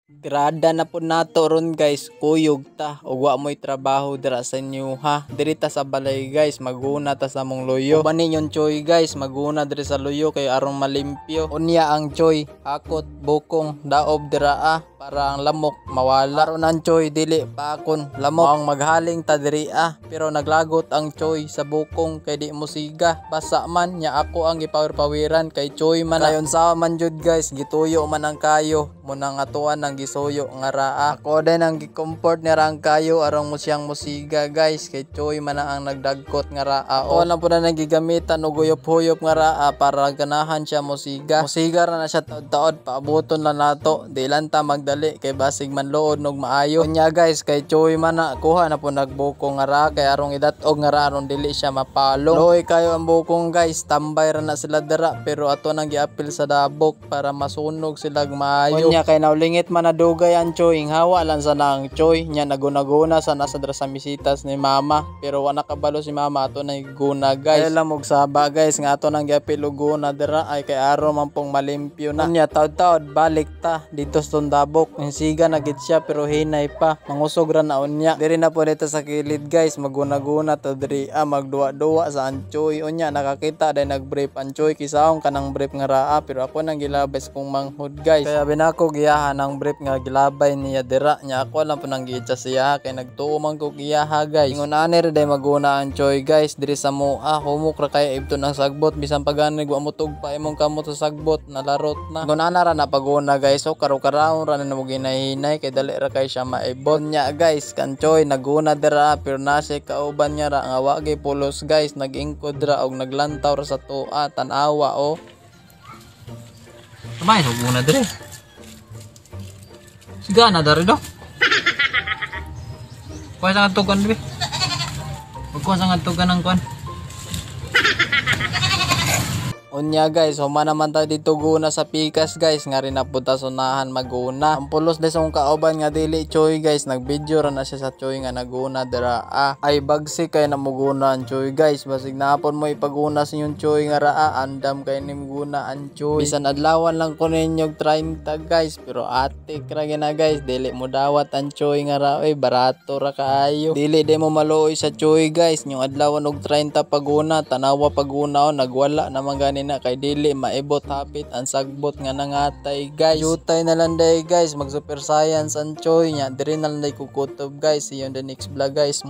Grada na po nato ron guys, kuyog ta ug wa mo'y trabaho dira sa inyo ha. Diri ta sa balay guys, maguna ta sa mong luyo. Uban ninyon choy guys, maguna diri sa luyo kay aron malimpyo. Unya ang choy, akot, bukong, daob dira para ang lamok mawala. Aron ang choy dili paakon, lamok ang maghaling ta diri pero naglagot ang choy sa bukong kay di mo siga. Basa man nya ako ang gipawir-pawiran kay choy man. Kayon sa man jud guys, gituyo man ang kayo munang atuan ang gisuyo nga raa. Ako din ang gi-comfort ni rang kayo arong mo siyang musiga guys kay choy man ang nagdagkot nga raa. O lang po na nagigamitan og uyop-huyop nga raa para ganahan siya musiga. Musiga ra na siya taod-taod, paabuton lang nato. Di lang ta magdali kay basig man luod og maayo. Unya guys kay choy man na kuha na po nagbukong nga raa kay arong idat-og nga raa aron dili siya mapalong. Loy kayo ang bukong guys, tambay ra na sila dira pero ato nang giapil sa dabok para masunog sila maayo. Unya kay naulingit man na dugay ang choy, hawa lang sa nang choy nya naguna-guna sa nasa dra sa misitas ni mama pero wala kabalo si mama ato na guna guys. Ay lang og saba guys nga ato nang giapil og guna dira ay kay aro man pong malimpyo na. Unya taod-taod balik ta dito sa tundabok, siga na gid siya pero hinay pa, mangusog ra na unya. Diri na po dito sa kilid guys, maguna-guna ta diri magduwa-duwa sa ang choy. Unya nakakita day nag-brief ang choy kisaong kanang brief nga raa pero ako nang gilabas kong manghud guys. Kaya binako giyahan ang brief nga gilabay niya dira nya ako lang po nang giitsa siya kay nagtuo man ko giyaha guys. Ingon ani day maguna ang choy guys diri sa moa, humok ra kay ibton ang sagbot bisan pagani wa mo tugpa imong kamot sa sagbot nalarot na. Ingon ana ra na paguna guys so karo-karaon ra na mo ginahinay kay dali ra kay siya maibot nya guys. Kan choy naguna dira pero nasi kauban niya ra nga wa gyud pulos guys, nagingkod ra og naglantaw ra sa tuwa tan-awa o. Kamay so muna dire. Siga na dari do. Kuha sa tugan be. Kuha sa tugan ng kuan. Unya guys, human naman tayo dito guna sa pikas guys, nga rin napunta sunahan maguna. Ang pulos des ang kauban nga dili choy guys, nagvideo ra na siya sa choy nga naguna dira ay bagsi kay namuguna ang choy guys. Basig napon mo ipaguna sa yung choy nga raa, andam kay nimuguna ang choy. Bisan adlawan lang ko ninyo 30 guys, pero atik ra gina guys, dili mo dawat ang choy nga raa, barato ra kaayo. Dili di mo maluoy sa choy guys, yung adlawan og 30 paguna, tanawa paguna nagwala naman gani na kay dili maibot hapit ang sagbot nga nangatay guys. Yutay na lang day guys, mag super science ang choy nya diri na lang day kukutob guys. See you on the next vlog guys.